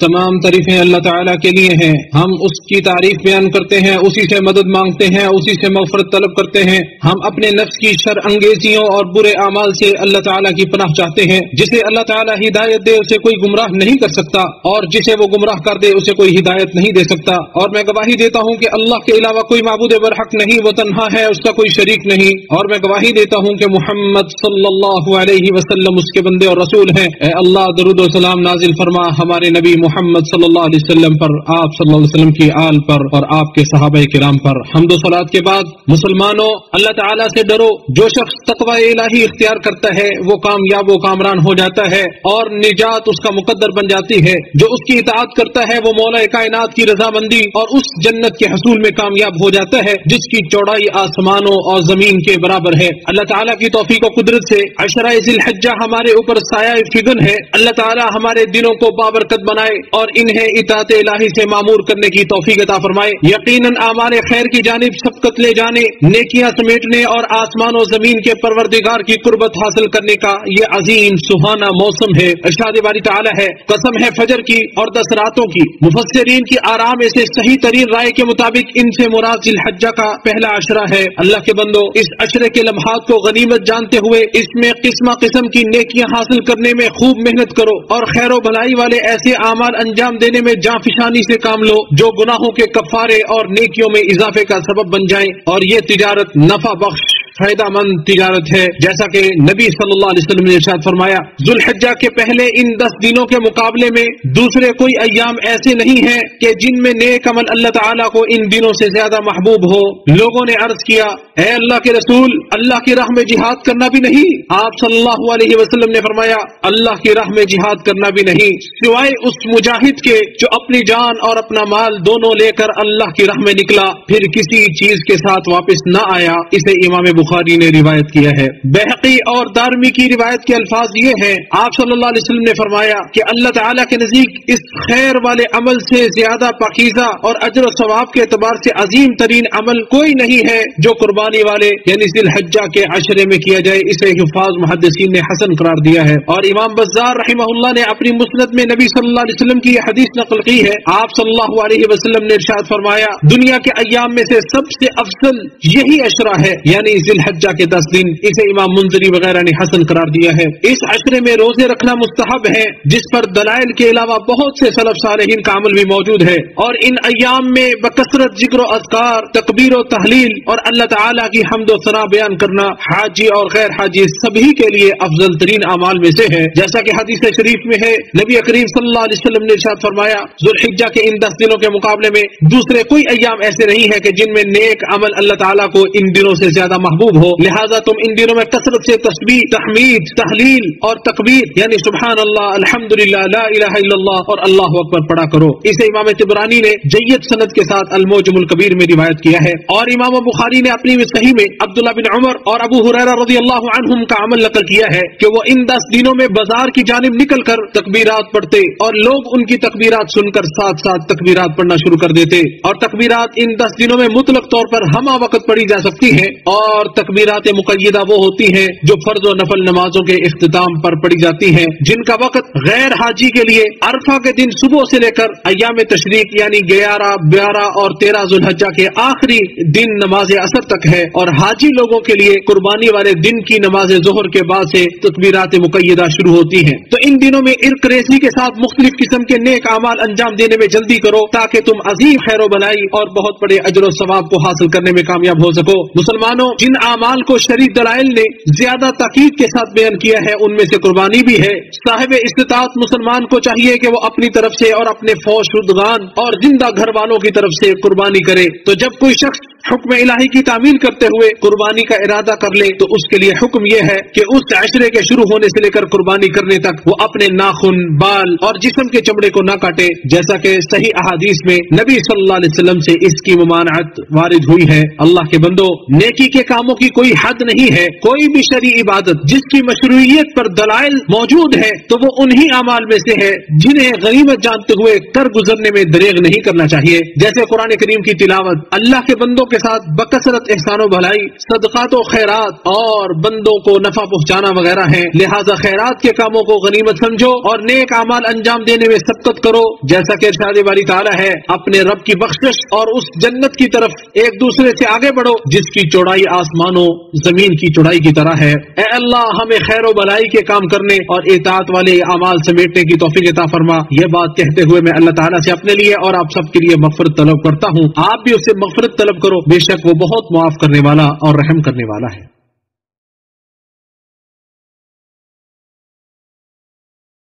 تمام تعریفیں اللہ تعالیٰ کے لیے ہیں. ہم اس کی تعریف بیان کرتے ہیں، اسی سے مدد مانگتے ہیں، اسی سے مغفرت طلب کرتے ہیں. ہم اپنے نفس کی شر انگیزیوں اور برے اعمال سے اللہ تعالیٰ کی پناہ چاہتے ہیں. جسے اللہ تعالیٰ ہدایت دے اسے کوئی گمراہ نہیں کر سکتا، اور جسے وہ گمراہ کر دے اسے کوئی ہدایت نہیں دے سکتا. اور میں گواہی دیتا ہوں کہ اللہ کے علاوہ کوئی معبود برحق نہیں، وہ تنہا ہے، اس کا کوئی شریک نہیں. اور میں گواہی دیتا ہوں کہ محمد صلی اللہ علیہ وسلم اس کے بندے اور رسول ہیں. اے اللہ درود و سلام نازل فرما ہمارے نبی محمد صلی اللہ علیہ وسلم پر، آپ صلی اللہ علیہ وسلم کی آل پر اور آپ کے صحابہ کرام پر. حمد و صلات کے بعد مسلمانوں، اللہ تعالیٰ سے ڈرو. جو شخص تقوی الہی اختیار کرتا ہے وہ کامیاب و کامران ہو جاتا ہے اور نجات اس کا مقدر بن جاتی ہے. جو اس کی اطاعت کرتا ہے وہ مولا کائنات کی رضامندی اور اس جنت کے حصول میں کامیاب ہو جاتا ہے جس کی چوڑائی آسمانوں اور زمین کے برابر ہے. اللہ تعالیٰ کی توفیق و قدرت سے عشرہ ذی الحجہ ہمارے اوپر سایہ فگن ہے. اللہ تعالیٰ ہمارے دلوں کو بابرکت بنائے اور انہیں اطاعت الہی سے معمور کرنے کی توفیق عطا فرمائے. یقیناً اعمال خیر کی جانب سبقت لے جانے، نیکیاں سمیٹنے اور آسمان و زمین کے پروردگار کی قربت حاصل کرنے کا یہ عظیم سہانا موسم ہے. ارشاد باری تعالیٰ ہے، قسم ہے فجر کی اور 10 راتوں کی. مفسرین کی آرام سے صحیح ترین رائے کے مطابق ان سے مراد ذی الحجہ کا پہلا عشرہ ہے. اللہ کے بندو، اس عشرے کے لمحات کو غنیمت جانتے ہوئے اس میں قسم قسم کی نیکیاں حاصل کرنے میں خوب محنت کرو اور خیر و بھلائی والے ایسے اعمال انجام دینے میں جاں فشانی سے کام لو جو گناہوں کے کفارے اور نیکیوں میں اضافے کا سبب بن جائیں. اور یہ تجارت نفع بخش فائدہ مند تجارت ہے، جیسا کہ نبی صلی اللہ علیہ وسلم نے ارشاد فرمایا، ذو الحجہ کے پہلے ان 10 دنوں کے مقابلے میں دوسرے کوئی ایام ایسے نہیں ہیں کہ جن میں نیک عمل اللہ تعالیٰ کو ان دنوں سے زیادہ محبوب ہو. لوگوں نے عرض کیا، اے اللہ کے رسول، اللہ کی راہ میں جہاد کرنا بھی نہیں؟ آپ صلی اللہ علیہ وسلم نے فرمایا، اللہ کی راہ میں جہاد کرنا بھی نہیں سوائے اس مجاہد کے جو اپنی جان اور اپنا مال دونوں لے کر اللہ کی راہ میں نکلا پھر کسی چیز کے ساتھ واپس نہ آیا. اسے امام بخاری نے روایت کیا ہے. بہقی اور دارمی کی روایت کے الفاظ یہ ہیں، آپ صلی اللہ علیہ وسلم نے فرمایا کہ اللہ تعالیٰ کے نزدیک اس خیر والے عمل سے زیادہ پاکیزہ اور اجر و ثواب کے اعتبار سے عظیم ترین عمل کوئی نہیں ہے جو قربانی والے یعنی ذی الحجہ کے عشرے میں کیا جائے. اسے حفاظ محدثین نے حسن قرار دیا ہے. اور امام بزار رحمہ اللہ نے اپنی مسند میں نبی صلی اللہ علیہ وسلم کی یہ حدیث نقل کی ہے. آپ صلی اللہ علیہ وسلم نے ارشاد فرمایا، دنیا کے ایام میں سے سب سے افضل یہی عشرہ ہے یعنی ذی الحجہ کے 10 دن. اسے امام منذری وغیرہ نے حسن قرار دیا ہے. اس عشرے میں روزے رکھنا مستحب ہے جس پر دلائل کے علاوہ بہت سے سلف صالحین کا عمل بھی موجود ہے. اور ان ایام میں بکثرت ذکر و اذکار، تکبیر و تحلیل اور اللہ تعالیٰ کی حمد و ثنا بیان کرنا حاجی اور غیر حاجی سبھی کے لیے افضل ترین اعمال میں سے ہے. جیسا کہ حدیث شریف میں ہے، نبی کریم صلی اللہ علیہ وسلم نے ارشاد فرمایا، ذو الحجہ کے ان 10 دنوں کے مقابلے میں دوسرے کوئی ایام ایسے نہیں ہے کہ جن میں نیک عمل اللہ تعالیٰ کو ان دنوں سے زیادہ محبوب ہو. لہذا تم ان دنوں میں کثرت سے تسبیح، تحمید، تحلیل اور تکبیر یعنی سبحان اللہ، الحمدللہ، لا الہ الا اللہ اور اللہ اکبر پڑھا کرو. اسے امام طبرانی نے جید سند کے ساتھ المعجم الکبیر میں روایت کیا ہے. اور امام بخاری نے اپنی صحیح میں عبداللہ بن عمر اور ابو ہریرہ رضی اللہ عنہم کا عمل نقل کیا ہے کہ وہ ان 10 دنوں میں بازار کی جانب نکل کر تکبیرات پڑھتے اور لوگ ان کی تکبیرات سن کر ساتھ ساتھ تکبیرات پڑھنا شروع کر دیتے. اور تکبیرات ان 10 دنوں میں مطلق طور پر ہمہ وقت پڑھی جا سکتی ہیں. اور تکبیرات مقیدہ وہ ہوتی ہیں جو فرض و نفل نمازوں کے اختتام پر پڑھی جاتی ہیں، جن کا وقت غیر حاجی کے لیے عرفہ کے دن صبح سے لے کر ایام تشریق یعنی 11، 12 اور 13 ذو الحجہ کے آخری دن نماز عصر تک ہے. اور حاجی لوگوں کے لیے قربانی والے دن کی نماز ظہر کے بعد سے تکبیرات مقیدہ شروع ہوتی ہیں. تو ان دنوں میں ارق ریزی کے ساتھ مختلف قسم کے نیک اعمال انجام دینے میں جلدی کرو تاکہ تم عظیم خیر و بلائی اور بہت بڑے اجر و ثواب کو حاصل کرنے میں کامیاب ہو سکو. مسلمانوں، جن اعمال کو شرعی دلائل نے زیادہ تاکید کے ساتھ بیان کیا ہے ان میں سے قربانی بھی ہے. صاحب استطاعت مسلمان کو چاہیے کہ وہ اپنی طرف سے اور اپنے فوج شدگان اور زندہ گھر والوں کی طرف سے قربانی کرے. تو جب کوئی شخص حکم الہی کی تعمیل کرتے ہوئے قربانی کا ارادہ کر لے تو اس کے لیے حکم یہ ہے کہ اس عشرے کے شروع ہونے سے لے کر قربانی کرنے تک وہ اپنے ناخن، بال اور جسم کے چمڑے کو نہ کاٹے، جیسا کہ صحیح احادیث میں نبی صلی اللہ علیہ وسلم سے اس کی ممانعت وارد ہوئی ہے. اللہ کے بندو، نیکی کے کاموں کی کوئی حد نہیں ہے. کوئی بھی شرعی عبادت جس کی مشروعیت پر دلائل موجود ہے تو وہ انہی اعمال میں سے ہے جنہیں غنیمت جانتے ہوئے کر گزرنے میں دریغ نہیں کرنا چاہیے. جیسے قرآن کریم کی تلاوت، اللہ کے بندوں کے ساتھ بکثرت احسان و بھلائی، صدقات و خیرات اور بندوں کو نفع پہنچانا وغیرہ ہیں، لہذا خیرات کے کاموں کو غنیمت سمجھو اور نیک اعمال انجام دینے میں سبقت کرو، جیسا کہ ارشاد باری تعالیٰ ہے اپنے رب کی بخشش اور اس جنت کی طرف ایک دوسرے سے آگے بڑھو جس کی چوڑائی آسمانوں زمین کی چوڑائی کی طرح ہے۔ اے اللہ ہمیں خیر و بھلائی کے کام کرنے اور اطاعت والے اعمال سمیٹنے کی توفیق عطا فرما۔ یہ بات کہتے ہوئے میں اللہ تعالیٰ سے اپنے لیے اور آپ سب کے لیے مغفرت طلب کرتا ہوں، آپ بھی اس سے مغفرت طلب کرو، بے شک وہ بہت معاف کرنے والا اور رحم کرنے والا ہے۔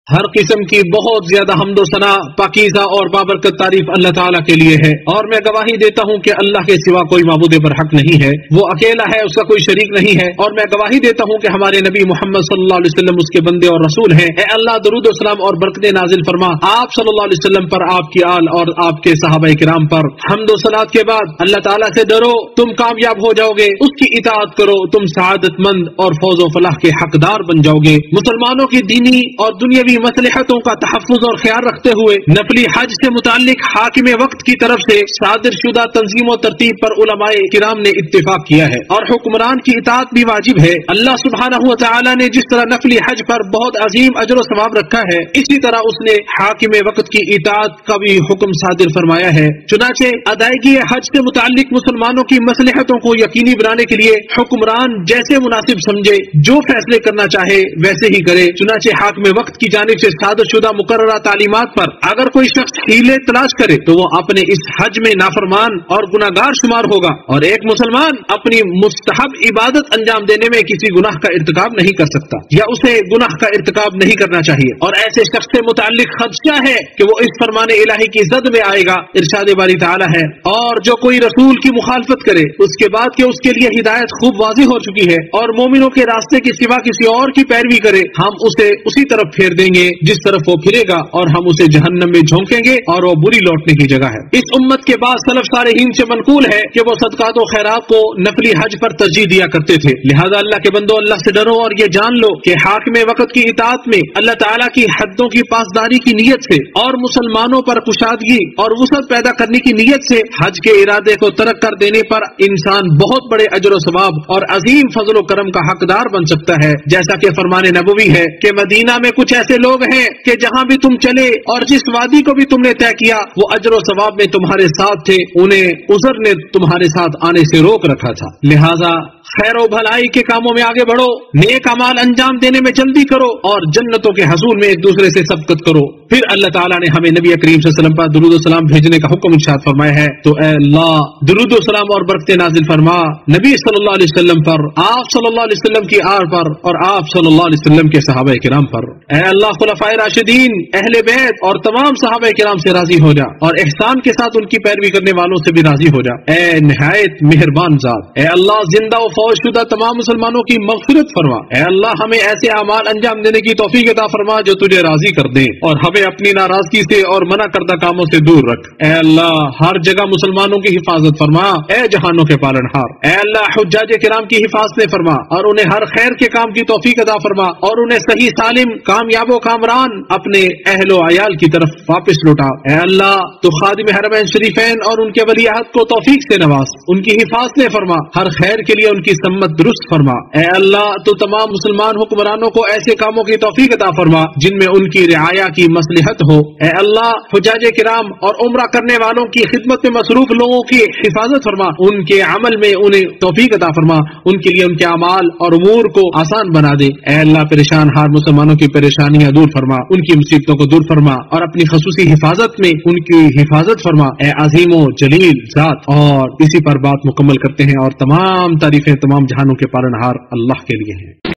ہر قسم کی بہت زیادہ حمد و ثنا، پاکیزہ اور بابرکت تعریف اللہ تعالیٰ کے لیے ہے، اور میں گواہی دیتا ہوں کہ اللہ کے سوا کوئی معبود برحق نہیں ہے، وہ اکیلا ہے، اس کا کوئی شریک نہیں ہے، اور میں گواہی دیتا ہوں کہ ہمارے نبی محمد صلی اللہ علیہ وسلم اس کے بندے اور رسول ہیں۔ اے اللہ درود و سلام اور برکتیں نازل فرما آپ صلی اللہ علیہ وسلم پر، آپ کی آل اور آپ کے صحابہ کرام پر۔ حمد و صلات کے بعد اللہ تعالیٰ سے ڈرو، تم کامیاب ہو جاؤ گے، اس کی اطاعت کرو، تم سعادت مند اور فوز و فلاح کے حقدار بن جاؤ گے۔ مسلمانوں کی دینی اور دنیاوی مصلحتوں کا تحفظ اور خیال رکھتے ہوئے نفلی حج سے متعلق حاکم وقت کی طرف سے صادر شدہ تنظیم و ترتیب پر علماء کرام نے اتفاق کیا ہے، اور حکمران کی اطاعت بھی واجب ہے۔ اللہ سبحانہ و تعالی نے جس طرح نفلی حج پر بہت عظیم اجر و ثواب رکھا ہے، اسی طرح اس نے حاکم وقت کی اطاعت کا بھی حکم صادر فرمایا ہے۔ چنانچہ ادائیگی حج سے متعلق مسلمانوں کی مصلحتوں کو یقینی بنانے کے لیے حکمران جیسے مناسب سمجھے جو فیصلے کرنا چاہے ویسے ہی کرے۔ چنانچہ حاکم وقت کی جانب سے صادر شدہ مقررہ تعلیمات پر اگر کوئی شخص ہیلے تلاش کرے تو وہ اپنے اس حج میں نافرمان اور گناہگار شمار ہوگا، اور ایک مسلمان اپنی مستحب عبادت انجام دینے میں کسی گناہ کا ارتکاب نہیں کر سکتا، یا اسے گناہ کا ارتکاب نہیں کرنا چاہیے، اور ایسے شخص سے متعلق خدشہ ہے کہ وہ اس فرمان الہی کی زد میں آئے گا۔ ارشاد باری تعالیٰ ہے، اور جو کوئی رسول کی مخالفت کرے اس کے بعد کہ اس کے لیے ہدایت خوب واضح ہو چکی ہے اور مومنوں کے راستے کے سوا کسی اور کی پیروی کرے، ہم اسے اسی طرف پھیر دیں گے جس طرف وہ پھرے گا، اور ہم اسے جہنم میں جھونکیں گے اور وہ بری لوٹنے کی جگہ ہے۔ اس امت کے بعد سلف صالحین سے منقول ہے کہ وہ صدقات و خیرات کو نفلی حج پر ترجیح دیا کرتے تھے، لہذا اللہ کے بندو اللہ سے ڈرو اور یہ جان لو کہ حاکم وقت کی اطاعت میں اللہ تعالیٰ کی حدوں کی پاسداری کی نیت سے اور مسلمانوں پر کشادگی اور وسعت پیدا کرنے کی نیت سے حج کے ارادے کو ترک کر دینے پر انسان بہت بڑے اجر و ثواب اور عظیم فضل و کرم کا حقدار بن سکتا ہے، جیسا کہ فرمان نبوی ہے کہ مدینہ میں کچھ ایسے لوگ ہیں کہ جہاں بھی تم چلے اور جس وادی کو بھی تم نے طے کیا وہ اجر و ثواب میں تمہارے ساتھ تھے، انہیں عذر نے تمہارے ساتھ آنے سے روک رکھا تھا، لہذا خیر و بھلائی کے کاموں میں آگے بڑھو، نیک اعمال انجام دینے میں جلدی کرو اور جنتوں کے حصول میں ایک دوسرے سے سبقت کرو۔ پھر اللہ تعالیٰ نے ہمیں نبی کریم صلی اللہ علیہ وسلم پر درود و سلام بھیجنے کا حکم ارشاد فرمایا ہے، تو اے اللہ درود و سلام اور برکتیں نازل فرما نبی صلی اللہ علیہ وسلم پر، آپ صلی اللہ علیہ وسلم کی آل پر اور آپ صلی اللہ علیہ وسلم کے صحابہ کرام پر۔ اے اللہ خلفائے راشدین، اہل بیت اور تمام صحابہ کرام سے راضی ہو جا اور احسان کے ساتھ ان کی پیروی کرنے والوں سے بھی راضی ہو جا۔ اے نہایت مہربان ذات، اے اللہ زندہ و فوت شدہ تمام مسلمانوں کی مغفرت فرما۔ اے اللہ ہمیں ایسے اعمال انجام دینے کی توفیق عطا فرما جو تجھے راضی کر دیں، اور ہمیں اپنی ناراضگی سے اور منع کردہ کاموں سے دور رکھ۔ اے اللہ ہر جگہ مسلمانوں کی حفاظت فرما، اے جہانوں کے پالنہار۔ اے اللہ حجاج کرام کی حفاظت فرما اور انہیں ہر خیر کے کام کی توفیق عطا فرما، اور انہیں صحیح سالم کامیاب و کامران اپنے اہل و عیال کی طرف واپس لوٹا۔ اے اللہ تو خادم حرمین شریفین اور ان کے ولی عہد کو توفیق سے نواز، ان کی حفاظت فرما، ہر خیر کے لیے ان کی سمت درست فرما۔ اے اللہ تو تمام مسلمان حکمرانوں کو ایسے کاموں کی توفیق عطا فرما جن میں ان کی رعایا کی مصلحت ہو۔ اے اللہ حجاج کرام اور عمرہ کرنے والوں کی خدمت میں مصروف لوگوں کی حفاظت فرما، ان کے عمل میں انہیں توفیق عطا فرما، ان کے لیے ان کے اعمال اور امور کو آسان بنا دے۔ اے اللہ پریشان ہار مسلمانوں کی پریشانیاں دور فرما، ان کی مصیبتوں کو دور فرما اور اپنی خصوصی حفاظت میں ان کی حفاظت فرما۔ اے عظیم و جلیل ذات، اور اسی پر بات مکمل کرتے ہیں، اور تمام تعریفیں تمام جہانوں کے پالنہار اللہ کے لیے ہیں۔